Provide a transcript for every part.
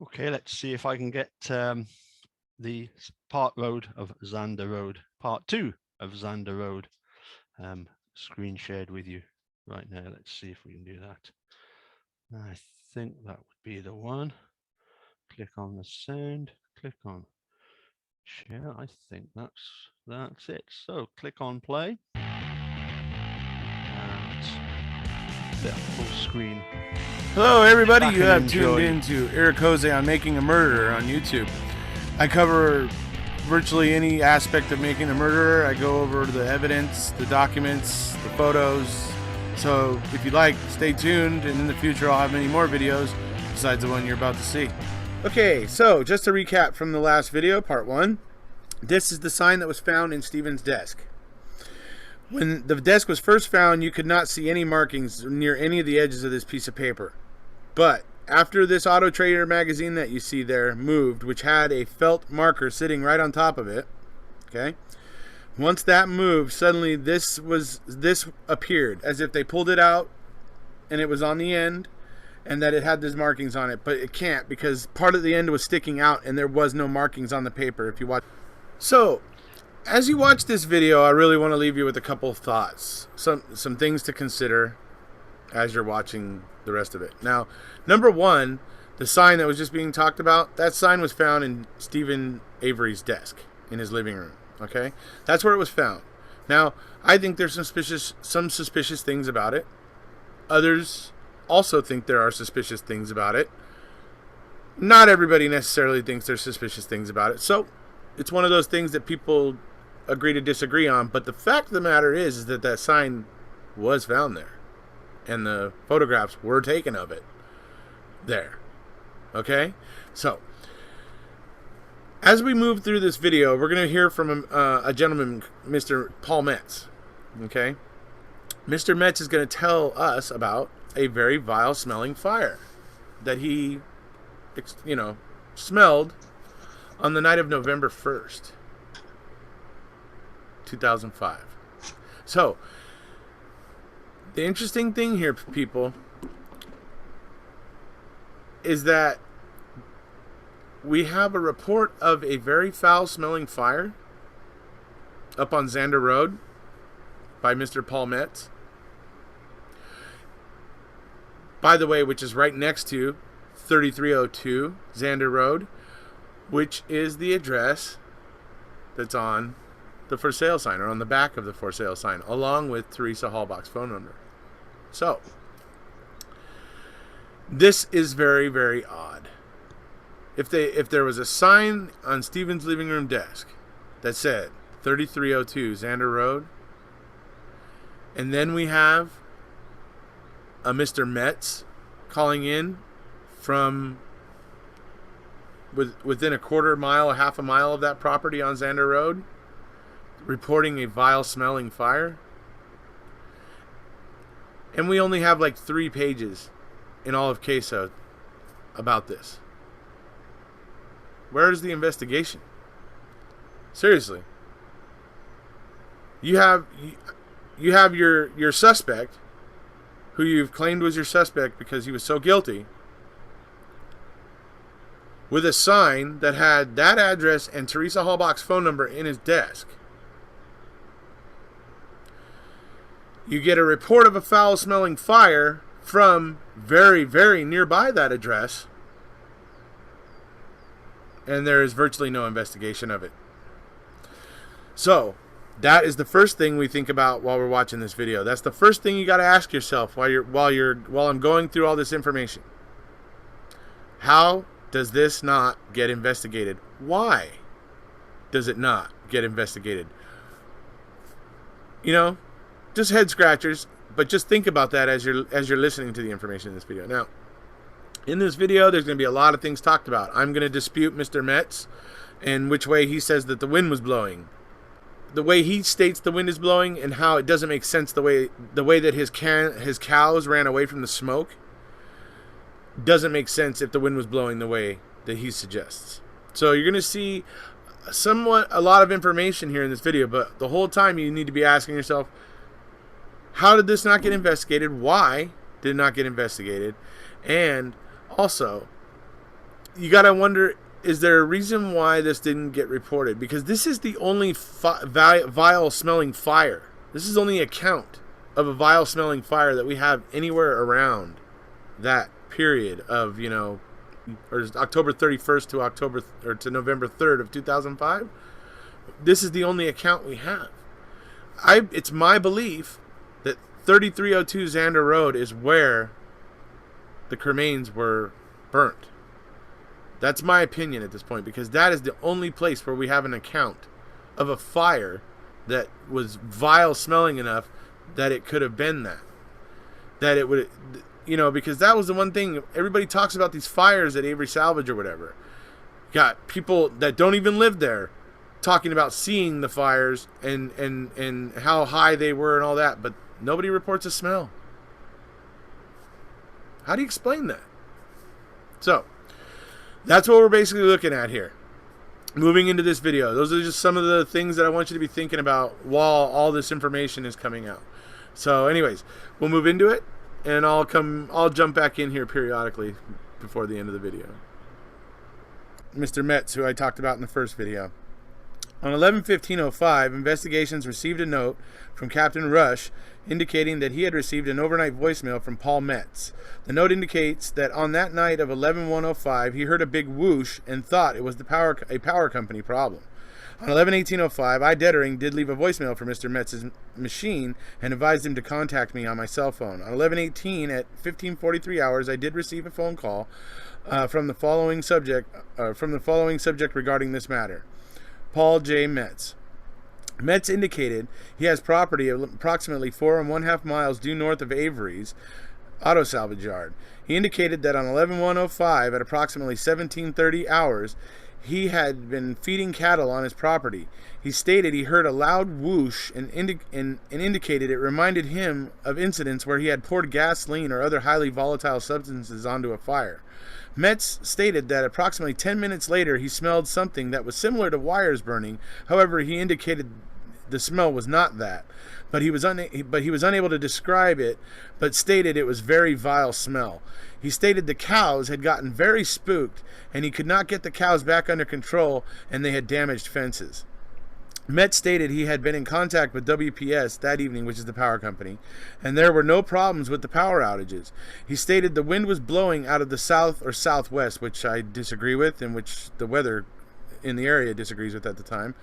Okay, let's see if I can get the part road of Zander Road, part 2 of Zander Road, screen shared with you right now. Let's see if we can do that. I think that would be the one. Click on the sound, click on share. I think that's it. So click on play and the full screen. Hello everybody, Back you and have tuned enjoy. into Erekose on Making a Murderer on YouTube. I cover virtually any aspect of making a murderer. I go over the evidence, the documents, the photos. So if you like, stay tuned, and in the future I'll have many more videos besides the one you're about to see. Okay, so just to recap from the last video, part 1. This is the sign that was found in Stephen's desk. When the desk was first found, you could not see any markings near any of the edges of this piece of paper. But after this Auto Trader magazine that you see there moved, which had a felt marker sitting right on top of it, okay? Once that moved, suddenly this appeared as if they pulled it out and it was on the end and that it had these markings on it, but it can't because part of the end was sticking out and there was no markings on the paper if you watch. So, as you watch this video, I really want to leave you with a couple of thoughts, some things to consider as you're watching the rest of it. Now, number 1, the sign that was just being talked about, that sign was found in Stephen Avery's desk in his living room, okay? That's where it was found. Now, I think there's some suspicious things about it. Others also think there are suspicious things about it. Not everybody necessarily thinks there's suspicious things about it. So, it's one of those things that people agree to disagree on, but the fact of the matter is that that sign was found there. And the photographs were taken of it there. Okay? So, as we move through this video, we're going to hear from a gentleman, Mr. Paul Metz. Okay? Mr. Metz is going to tell us about a very vile-smelling fire that he, smelled on the night of November 1st, 2005. So, the interesting thing here, people, is that we have a report of a very foul-smelling fire up on Zander Road by Mr. Paul Metz. By the way, which is right next to 3302 Zander Road, which is the address that's on the for sale sign, or on the back of the for sale sign, along with Teresa Hallbach's phone number. So, this is very, very odd. If there was a sign on Stephen's living room desk that said 3302 Zander Road, and then we have a Mr. Metz calling in from within a quarter mile, a half a mile of that property on Zander Road, reporting a vile-smelling fire, and we only have like 3 pages in all of Queso about this. Where is the investigation? Seriously. You have your suspect, who you've claimed was your suspect because he was so guilty, with a sign that had that address and Teresa Hallbach's phone number in his desk. You get a report of a foul-smelling fire from very, very nearby that address, and there is virtually no investigation of it. So, that is the first thing we think about while we're watching this video. That's the first thing you got to ask yourself while I'm going through all this information. How does this not get investigated? Why does it not get investigated? Just head scratchers, but just think about that as you're listening to the information in this video. Now, in this video, there's going to be a lot of things talked about. I'm going to dispute Mr. Metz and which way he says that the wind was blowing. The way he states the wind is blowing and how it doesn't make sense the way that his cows ran away from the smoke doesn't make sense if the wind was blowing the way that he suggests. So you're going to see a lot of information here in this video, but the whole time you need to be asking yourself, how did this not get investigated? Why did it not get investigated? And also, you got to wonder, is there a reason why this didn't get reported? Because this is the only vile-smelling fire. This is only a count of a vile-smelling fire that we have anywhere around that period of, or October 31st to November 3rd of 2005. This is the only account we have. It's my belief that 3302 Zander Road is where the cremains were burnt. That's my opinion at this point, because that is the only place where we have an account of a fire that was vile smelling enough that it could have been that. That it would, because that was the one thing. Everybody talks about these fires at Avery Salvage or whatever. Got people that don't even live there talking about seeing the fires and how high they were and all that, but nobody reports a smell. How do you explain that? So, that's what we're basically looking at here. Moving into this video, those are just some of the things that I want you to be thinking about while all this information is coming out. So anyways, we'll move into it, and I'll jump back in here periodically before the end of the video. Mr. Metz, who I talked about in the first video. On 11/15/05, investigations received a note from Captain Rush indicating that he had received an overnight voicemail from Paul Metz. The note indicates that on that night of 11/1/05, he heard a big whoosh and thought it was a power company problem. On 11/18/05, I, Dettering, did leave a voicemail for Mr. Metz's machine and advised him to contact me on my cell phone. On 11/18 at 15:43 hours, I did receive a phone call from the following subject regarding this matter. Paul J. Metz. Metz indicated he has property of approximately 4 1/2 miles due north of Avery's auto salvage yard. He indicated that on 11/1/05 at approximately 17:30 hours, he had been feeding cattle on his property. He stated he heard a loud whoosh and indicated it reminded him of incidents where he had poured gasoline or other highly volatile substances onto a fire. Metz stated that approximately 10 minutes later he smelled something that was similar to wires burning. However, he indicated the smell was not that, but he was unable to describe it, but stated it was very vile smell. He stated the cows had gotten very spooked and he could not get the cows back under control and they had damaged fences. Metz stated he had been in contact with WPS that evening, which is the power company, and there were no problems with the power outages. He stated the wind was blowing out of the south or southwest, which I disagree with and which the weather in the area disagrees with at the time.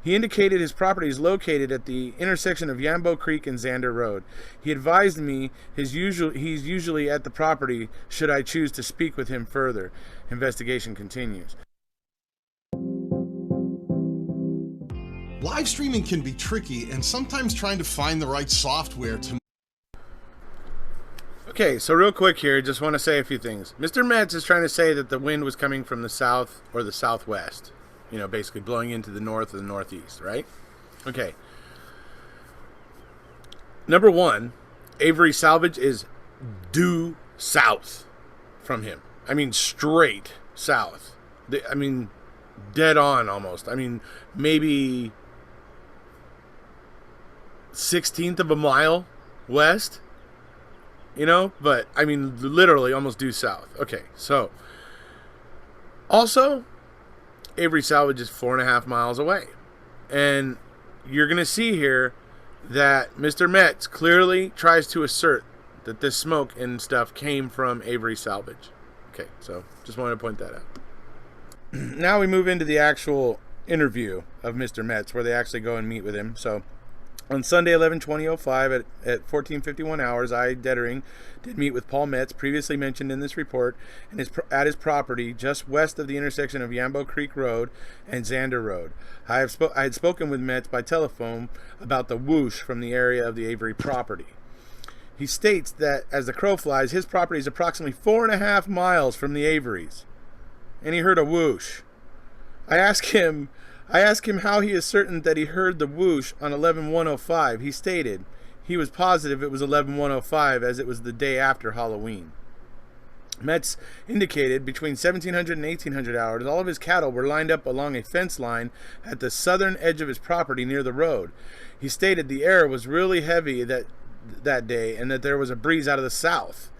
He indicated his property is located at the intersection of Yambo Creek and Zander Road. He advised me he's usually at the property should I choose to speak with him further. Investigation continues. Live streaming can be tricky, and sometimes trying to find the right software to... Okay, so real quick here, just want to say a few things. Mr. Metz is trying to say that the wind was coming from the south or the southwest. Basically blowing into the north or the northeast, right? Okay. Number one, Avery Salvage is due south from him. I mean, straight south. Dead on almost. Maybe 1/16 of a mile west, but literally almost due south. Okay, so also Avery Salvage is 4.5 miles away, and you're going to see here that Mr. Metz clearly tries to assert that this smoke and stuff came from Avery Salvage. Okay, so just wanted to point that out. Now we move into the actual interview of Mr. Metz, where they actually go and meet with him. So on Sunday, 11/20/05 at 14:51 hours, I, Dettering, did meet with Paul Metz, previously mentioned in this report, and at his property just west of the intersection of Yambo Creek Road and Zander Road. I had spoken with Metz by telephone about the whoosh from the area of the Avery property. He states that as the crow flies, his property is approximately 4.5 miles from the Averys, and he heard a whoosh. I asked him how he is certain that he heard the whoosh on 11/1/05. He stated he was positive it was 11/1/05 as it was the day after Halloween. Metz indicated between 1700 and 1800 hours, all of his cattle were lined up along a fence line at the southern edge of his property near the road. He stated the air was really heavy that day and that there was a breeze out of the south.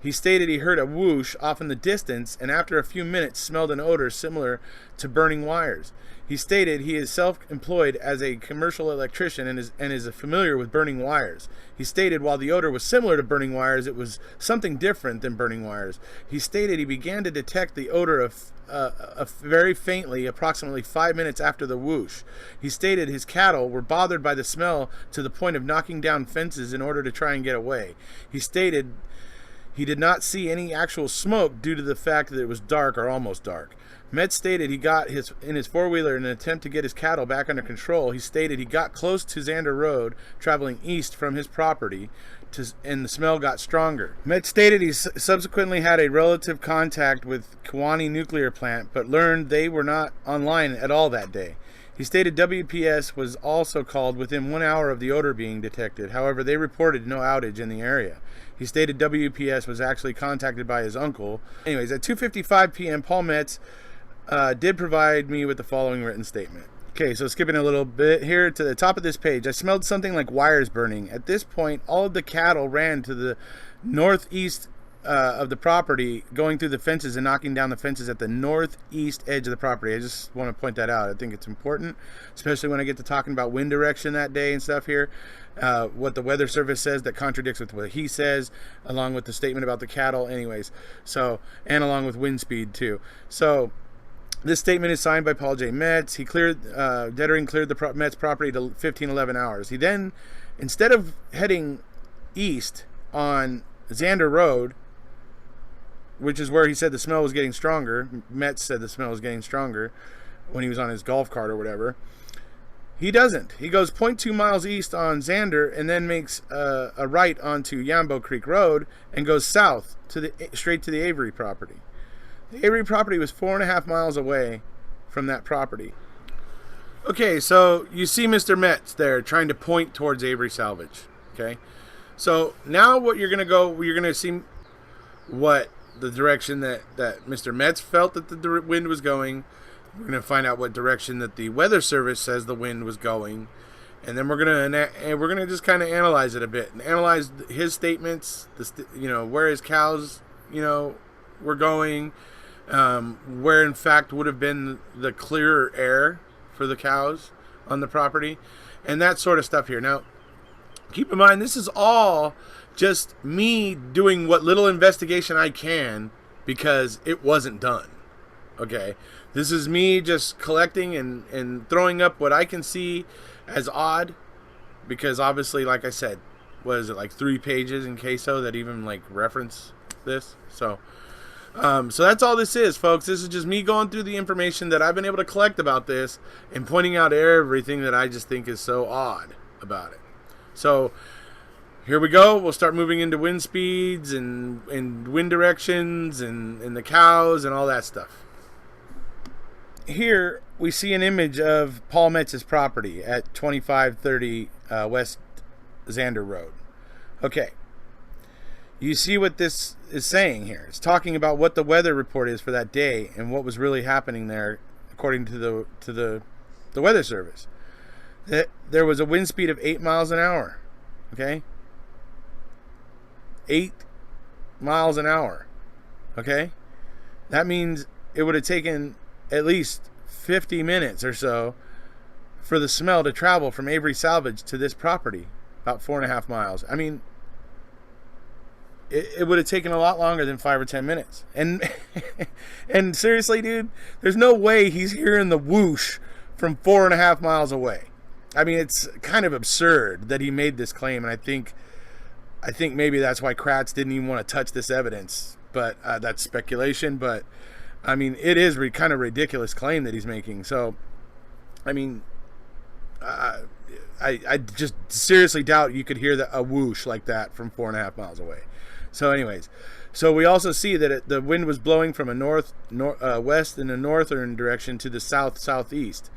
He stated he heard a whoosh off in the distance and after a few minutes smelled an odor similar to burning wires. He stated he is self-employed as a commercial electrician and is familiar with burning wires. He stated while the odor was similar to burning wires, it was something different than burning wires. He stated he began to detect the odor of very faintly approximately 5 minutes after the whoosh. He stated his cattle were bothered by the smell to the point of knocking down fences in order to try and get away. He stated he did not see any actual smoke due to the fact that it was dark or almost dark. Metz stated he got in his four-wheeler in an attempt to get his cattle back under control. He stated he got close to Zander Road, traveling east from his property, and the smell got stronger. Metz stated he subsequently had a relative contact with Kewanee nuclear plant, but learned they were not online at all that day. He stated WPS was also called within 1 hour of the odor being detected. However, they reported no outage in the area. He stated WPS was actually contacted by his uncle. Anyways, at 2:55 p.m., Paul Metz did provide me with the following written statement. Okay, so skipping a little bit here to the top of this page, I smelled something like wires burning. At this point, all of the cattle ran to the northeast of the property, going through the fences and knocking down the fences at the northeast edge of the property. I just want to point that out. I think it's important, especially when I get to talking about wind direction that day and stuff here. What the Weather Service says that contradicts with what he says, along with the statement about the cattle. Anyways, so, and along with wind speed too. So, this statement is signed by Paul J. Metz. He cleared, Dettering cleared the Metz property to 1511 hours. He then, instead of heading east on Zander Road, which is where he said the smell was getting stronger, Metz said the smell was getting stronger when he was on his golf cart or whatever, he doesn't. He goes 0.2 miles east on Zander and then makes a right onto Yambo Creek Road and goes south to straight to the Avery property. The Avery property was 4.5 miles away from that property. Okay, so you see Mr. Metz there trying to point towards Avery Salvage. Okay, so now what you're going to see what the direction that Mr. Metz felt that the wind was going. We're going to find out what direction that the Weather Service says the wind was going. And then we're gonna just kind of analyze it a bit and analyze his statements, where his cows, were going, where in fact would have been the clearer air for the cows on the property, and that sort of stuff here. Now, keep in mind, this is all just me doing what little investigation I can because it wasn't done. Okay, this is me just collecting and throwing up what I can see as odd, because obviously, like I said, what is it, like 3 pages in queso that even like reference this? So that's all this is, folks. This is just me going through the information that I've been able to collect about this and pointing out everything that I just think is so odd about it. So here we go. We'll start moving into wind speeds and wind directions and the cows and all that stuff. Here we see an image of Paul Metz's property at 2530 West Zander Road. Okay. You see what this is saying here. It's talking about what the weather report is for that day and what was really happening there according to the Weather Service. That there was a wind speed of 8 miles an hour. Okay? 8 miles an hour. Okay? That means it would have taken at least 50 minutes or so for the smell to travel from Avery Salvage to this property, about 4.5 miles. I mean, it would have taken a lot longer than 5 or 10 minutes. And and seriously, dude, there's no way he's hearing the whoosh from 4.5 miles away. I mean, it's kind of absurd that he made this claim, and I think maybe that's why Kratz didn't even want to touch this evidence. But that's speculation. But I mean, it is kind of ridiculous claim that he's making. So, I mean, I just seriously doubt you could hear a whoosh like that from 4.5 miles away. So, anyways, so we also see that the wind was blowing from a west in a northern direction to the southeast.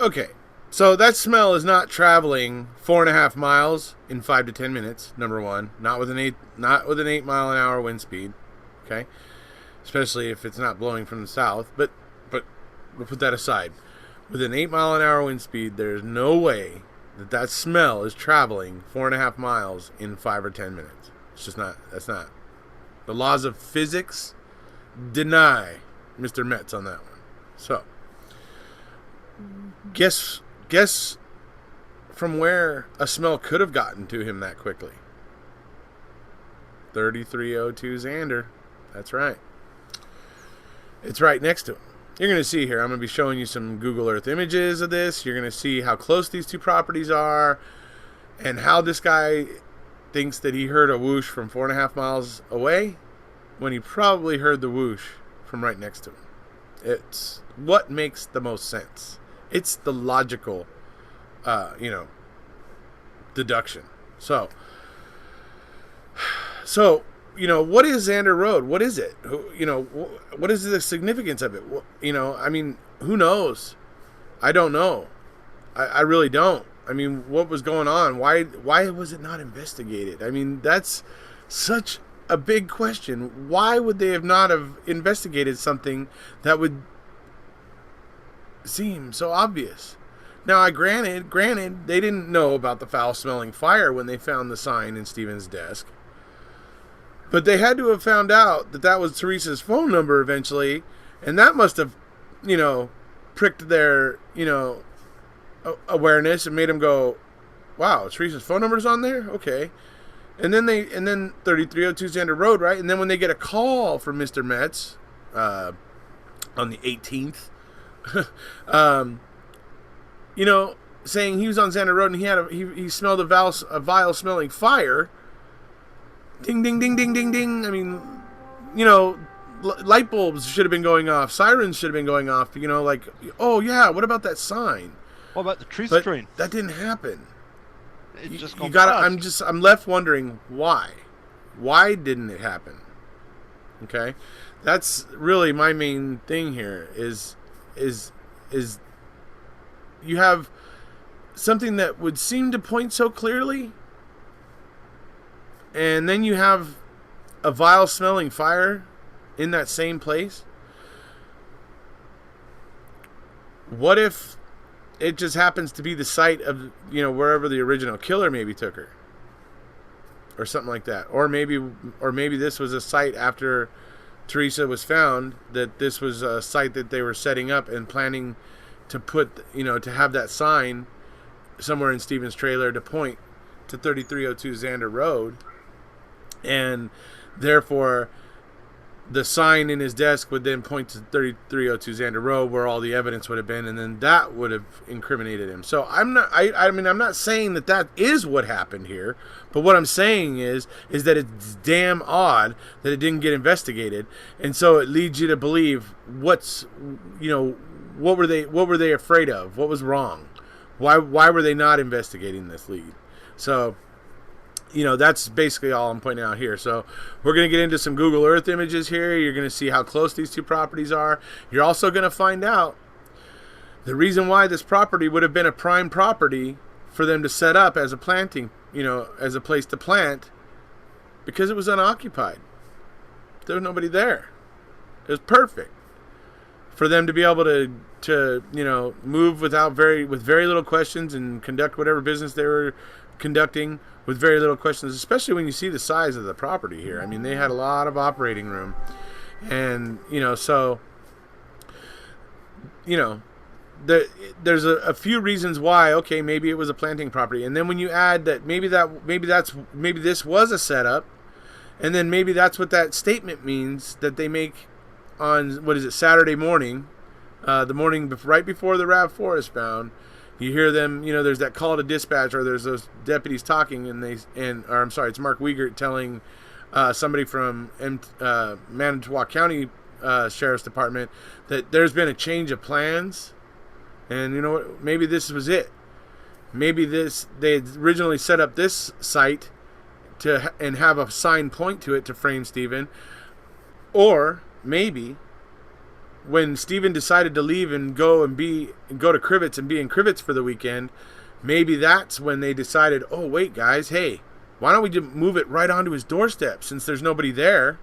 Okay, so that smell is not traveling 4.5 miles in 5 to 10 minutes. Number one, not with an 8 mile an hour wind speed. Okay. Especially if it's not blowing from the south, but we'll put that aside. With an 8 mile an hour wind speed, there's no way that smell is traveling 4.5 miles in 5 or 10 minutes. It's just not. That's not. The laws of physics deny Mr. Metz on that one. So, guess from where a smell could have gotten to him that quickly. 3302 Zander. That's right. It's right next to him. You're going to see here, I'm going to be showing you some Google Earth images of this. You're going to see how close these two properties are and how this guy thinks that he heard a whoosh from 4.5 miles away when he probably heard the whoosh from right next to him. It's what makes the most sense. It's the logical, deduction. So, what is Zander Road? What is it? What is the significance of it? Who knows? I don't know. I really don't. What was going on? Why was it not investigated? That's such a big question. Why would they have not have investigated something that would seem so obvious? Now, granted, they didn't know about the foul-smelling fire when they found the sign in Stephen's desk. But they had to have found out that was Teresa's phone number eventually, and that must have, pricked their, awareness and made them go, wow, Teresa's phone number's on there? Okay. And then 3302 Zander Road, right? And then when they get a call from Mr. Metz on the 18th, saying he was on Zander Road and he smelled a vile smelling fire. Ding, ding, ding, ding, ding, ding. Light bulbs should have been going off. Sirens should have been going off. Oh yeah, what about that sign? What about the truth train? That didn't happen. It just you gotta. I'm left wondering why. Why didn't it happen? Okay, that's really my main thing here. Is you have something that would seem to point so clearly, and then you have a vile smelling fire in that same place. What if it just happens to be the site of, wherever the original killer maybe took her, or something like that, or maybe this was a site after Teresa was found, that this was a site that they were setting up and planning to put, to have that sign somewhere in Stephen's trailer to point to 3302 Zander Road, and therefore the sign in his desk would then point to 3302 Zander Road, where all the evidence would have been, and then that would have incriminated him. So I'm not saying that is what happened here, but what I'm saying is that it's damn odd that it didn't get investigated, and so it leads you to believe what were they afraid of? What was wrong? Why were they not investigating this lead? So, that's basically all I'm pointing out here. So we're going to get into some Google Earth images here. You're going to see how close these two properties are. You're also going to find out the reason why this property would have been a prime property for them to set up as a planting, as a place to plant, because it was unoccupied. There was nobody there. It was perfect for them to be able to move with very little questions and conduct whatever business they were conducting with very little questions, especially when you see the size of the property here. They had a lot of operating room, and there's a few reasons why. Okay, maybe it was a planting property, and then when you add that maybe this was a setup, and then maybe that's what that statement means that they make on Saturday morning, the morning right before the RAV4 is found. You hear them, there's that call to dispatch, or there's those deputies talking, it's Mark Wiegert telling somebody from Manitowoc County Sheriff's Department that there's been a change of plans, and maybe this was it. Maybe they had originally set up this site and have a sign point to it to frame Stephen, or maybe when Stephen decided to leave and go to Crivets and be in Crivets for the weekend, maybe that's when they decided, oh wait guys, hey, why don't we just move it right onto his doorstep since there's nobody there?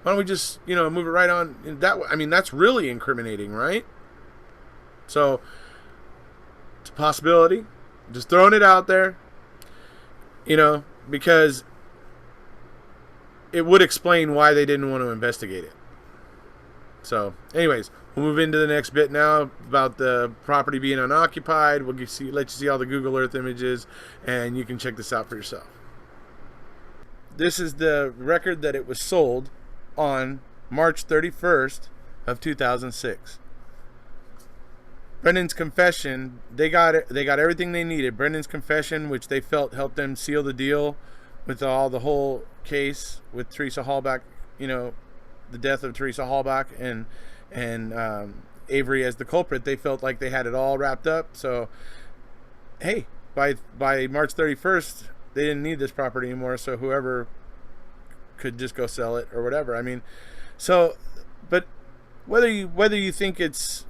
Why don't we just move it right on that? That's really incriminating, right? So it's a possibility. Just throwing it out there, because it would explain why they didn't want to investigate it. So, anyways, we'll move into the next bit now about the property being unoccupied. We'll let you see all the Google Earth images, and you can check this out for yourself. This is the record that it was sold on March 31st of 2006. Brendan's confession, they got everything they needed. Brendan's confession, which they felt helped them seal the deal with the whole case with Teresa Hallback, the death of Teresa Hallback and Avery as the culprit. They felt like they had it all wrapped up. So, hey, by March 31st, they didn't need this property anymore. So whoever could just go sell it or whatever. I mean, so, but whether you think it's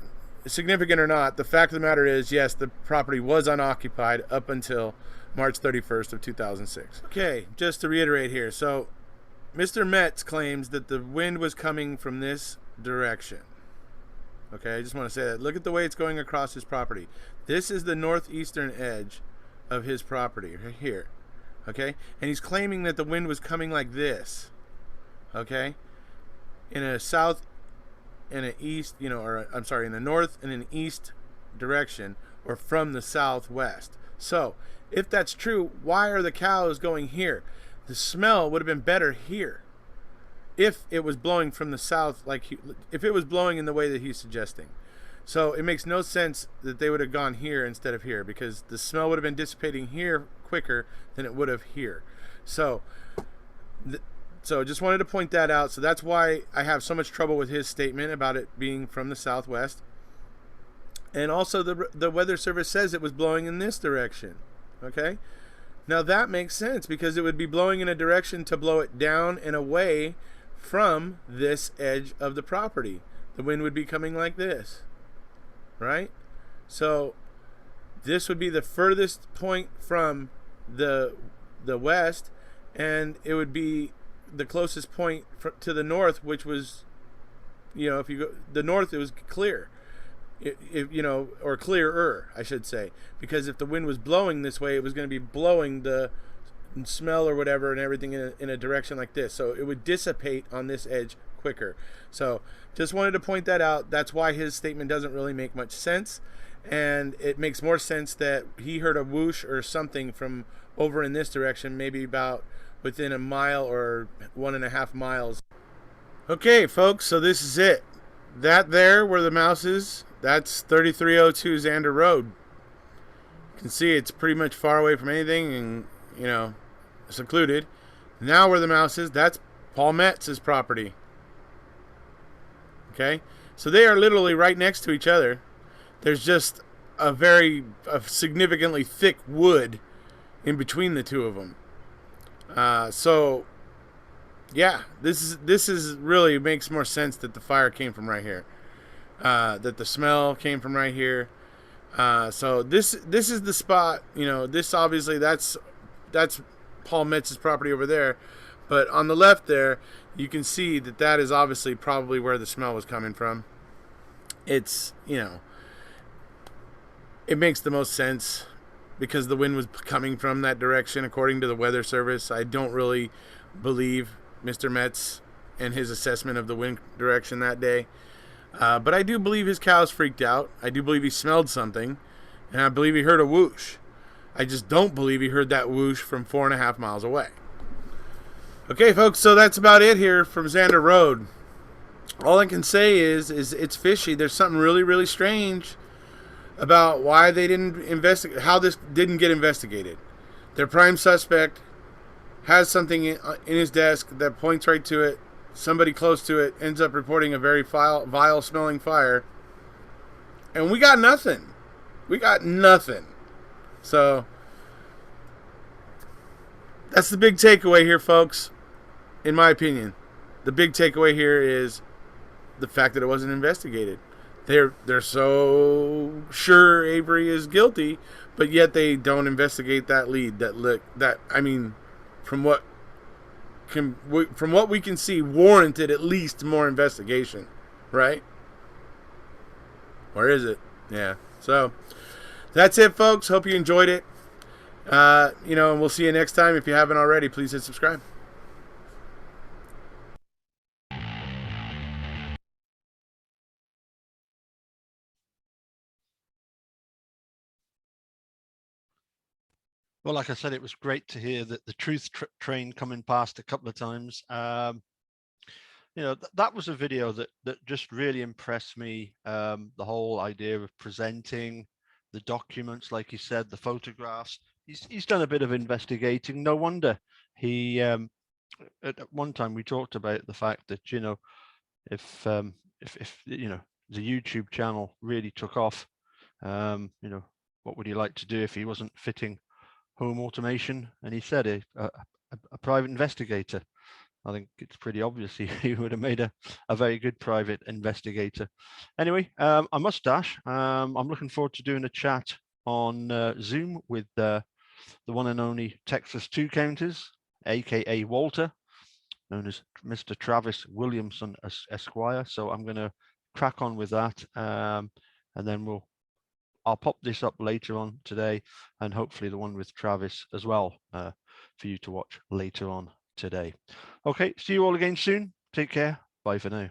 significant or not, the fact of the matter is, yes, the property was unoccupied up until March 31st of 2006. Okay, just to reiterate here. So, Mr. Metz claims that the wind was coming from this direction. Okay, I just want to say that. Look at the way it's going across his property. This is the northeastern edge of his property right here. Okay, and he's claiming that the wind was coming like this. Okay, in a south and an east, in the north and an east direction, or from the southwest. So, if that's true, why are the cows going here? The smell would have been better here if it was blowing from the south, if it was blowing in the way that he's suggesting. So it makes no sense that they would have gone here instead of here, because the smell would have been dissipating here quicker than it would have here. So just wanted to point that out. So that's why I have so much trouble with his statement about it being from the southwest. And also the Weather Service says it was blowing in this direction. Okay? Now that makes sense, because it would be blowing in a direction to blow it down and away from this edge of the property. The wind would be coming like this. Right? So this would be the furthest point from the west, and it would be the closest point to the north, which was, if you go the north, it was clear, or clearer, I should say, because if the wind was blowing this way, it was going to be blowing the smell or whatever and everything in a direction like this, so it would dissipate on this edge quicker. So just wanted to point that out. That's why his statement doesn't really make much sense, and it makes more sense that he heard a whoosh or something from over in this direction, maybe about within a mile or 1.5 miles. Okay, folks, so this is it. That there where the mouse is, that's 3302 Zander Road. You can see it's pretty much far away from anything and, secluded. Now where the mouse is, that's Paul Metz's property. Okay? So they are literally right next to each other. There's just a significantly thick wood in between the two of them. So yeah, this is really makes more sense that the fire came from right here, that the smell came from right here. So this is the spot. This obviously that's Paul Metz's property over there, but on the left there you can see that is obviously probably where the smell was coming from. It's it makes the most sense, because the wind was coming from that direction, according to the Weather Service. I don't really believe Mr. Metz and his assessment of the wind direction that day. But I do believe his cows freaked out. I do believe he smelled something. And I believe he heard a whoosh. I just don't believe he heard that whoosh from 4.5 miles away. Okay, folks, so that's about it here from Zander Road. All I can say is it's fishy. There's something really, really strange about why they didn't investigate, how this didn't get investigated. Their prime suspect has something in his desk that points right to it. Somebody close to it ends up reporting a very vile smelling fire. And we got nothing. We got nothing. So that's the big takeaway here, folks. In my opinion, the big takeaway here is the fact that it wasn't investigated. They're so sure Avery is guilty, but yet they don't investigate that lead. From what we can see, warranted at least more investigation, right? Where is it? Yeah. So that's it, folks. Hope you enjoyed it. And we'll see you next time. If you haven't already, please hit subscribe. Well, like I said, it was great to hear that the truth train coming past a couple of times. You know, that was a video that just really impressed me. The whole idea of presenting the documents, like he said, the photographs. He's done a bit of investigating. No wonder he. At one time we talked about the fact that, you know, if you know, the YouTube channel really took off, you know, what would he like to do if he wasn't fitting home automation? And he said a private investigator. I think it's pretty obvious he would have made a very good private investigator. Anyway, I must dash. I'm looking forward to doing a chat on Zoom with the one and only Texas Two Counters, aka Walter, known as Mr. Travis Williamson Esquire. So I'm going to crack on with that, and then I'll pop this up later on today, and hopefully the one with Travis as well, for you to watch later on today. Okay, see you all again soon. Take care. Bye for now.